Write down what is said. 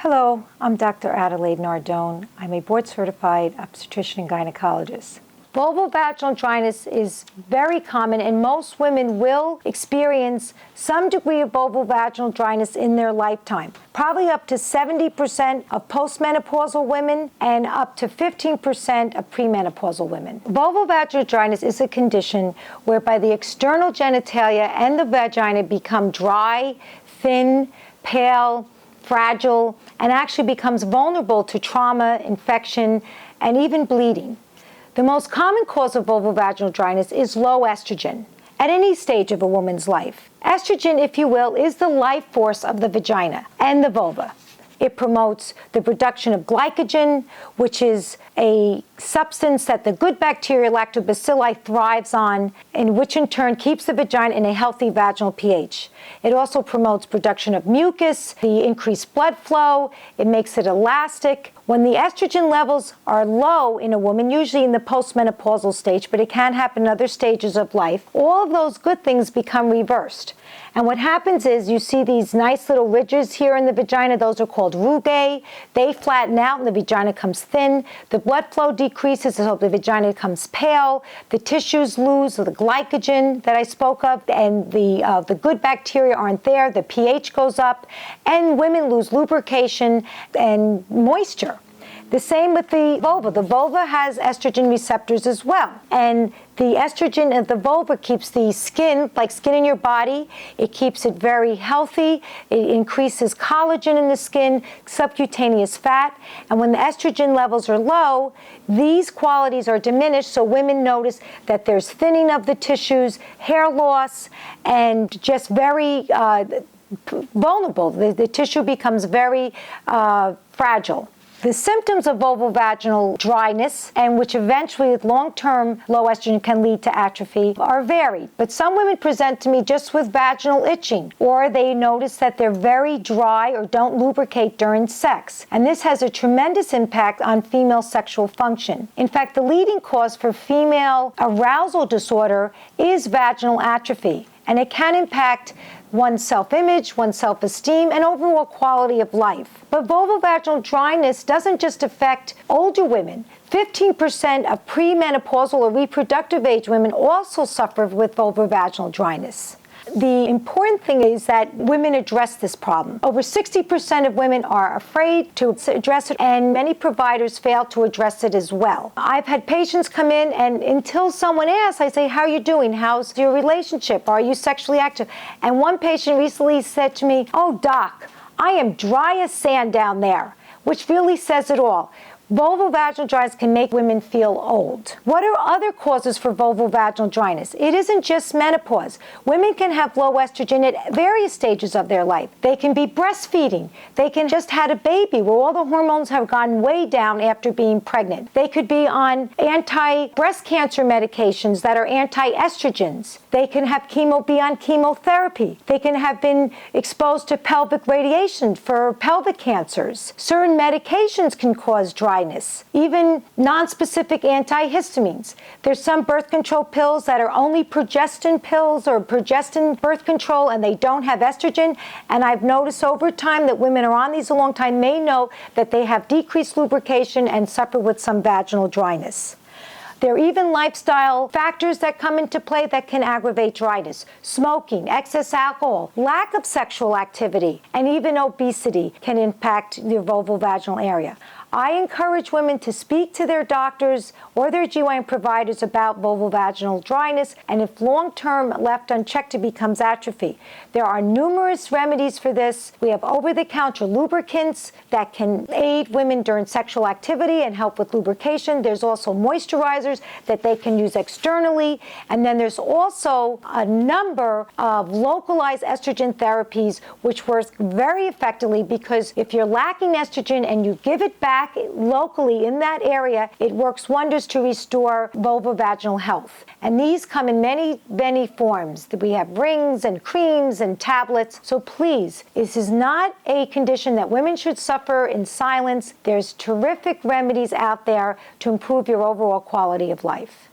Hello, I'm Dr. Adelaide Nardone. I'm a board-certified obstetrician and gynecologist. Vulvavaginal dryness is very common, and most women will experience some degree of vulvavaginal dryness in their lifetime. Probably up to 70% of postmenopausal women and up to 15% of premenopausal women. Vulvavaginal dryness is a condition whereby the external genitalia and the vagina become dry, thin, pale, fragile, and actually becomes vulnerable to trauma, infection, and even bleeding. The most common cause of vulvavaginal dryness is low estrogen at any stage of a woman's life. Estrogen, if you will, is the life force of the vagina and the vulva. It promotes the production of glycogen, which is a substance that the good bacteria, Lactobacilli, thrives on, and which in turn keeps the vagina in a healthy vaginal pH. It also promotes production of mucus, the increased blood flow. It makes it elastic. When the estrogen levels are low in a woman, usually in the postmenopausal stage, but it can happen in other stages of life, all of those good things become reversed. And what happens is you see these nice little ridges here in the vagina. Those are called rugae. They flatten out and the vagina comes thin. The blood flow decreases, so the vagina becomes pale. The tissues lose the glycogen that I spoke of, and the good bacteria aren't there. The pH goes up, and women lose lubrication and moisture. The same with the vulva. The vulva has estrogen receptors as well. And the estrogen of the vulva keeps the skin, like skin in your body, it keeps it very healthy. It increases collagen in the skin, subcutaneous fat. And when the estrogen levels are low, these qualities are diminished. So women notice that there's thinning of the tissues, hair loss, and just very vulnerable. The tissue becomes very fragile. The symptoms of vulvavaginal dryness, and which eventually with long-term low estrogen can lead to atrophy, are varied. But some women present to me just with vaginal itching, or they notice that they're very dry or don't lubricate during sex. And this has a tremendous impact on female sexual function. In fact, the leading cause for female arousal disorder is vaginal atrophy, and it can impact one's self-image, one's self-esteem, and overall quality of life. But vulvavaginal dryness doesn't just affect older women. 15% of premenopausal or reproductive age women also suffer with vulvavaginal dryness. The important thing is that women address this problem. Over 60% of women are afraid to address it, and many providers fail to address it as well. I've had patients come in, and until someone asks, I say, how are you doing? How's your relationship? Are you sexually active? And one patient recently said to me, oh, doc, I am dry as sand down there, which really says it all. Vulvavaginal dryness can make women feel old. What are other causes for vulvavaginal dryness? It isn't just menopause. Women can have low estrogen at various stages of their life. They can be breastfeeding. They can just had a baby where all the hormones have gone way down after being pregnant. They could be on anti-breast cancer medications that are anti-estrogens. They can have be on chemotherapy. They can have been exposed to pelvic radiation for pelvic cancers. Certain medications can cause dryness, even non-specific antihistamines. There's some birth control pills that are only progestin pills or progestin birth control, and they don't have estrogen. And I've noticed over time that women are on these a long time may know that they have decreased lubrication and suffer with some vaginal dryness. There are even lifestyle factors that come into play that can aggravate dryness. Smoking, excess alcohol, lack of sexual activity, and even obesity can impact the vulvovaginal area. I encourage women to speak to their doctors or their GYN providers about vulvovaginal dryness, and if long-term left unchecked, it becomes atrophy. There are numerous remedies for this. We have over-the-counter lubricants that can aid women during sexual activity and help with lubrication. There's also moisturizers that they can use externally, and then there's also a number of localized estrogen therapies which work very effectively, because if you're lacking estrogen and you give it back locally in that area, it works wonders to restore vulvovaginal health. And these come in many, many forms. We have rings and creams and tablets. So please, this is not a condition that women should suffer in silence. There's terrific remedies out there to improve your overall quality of life.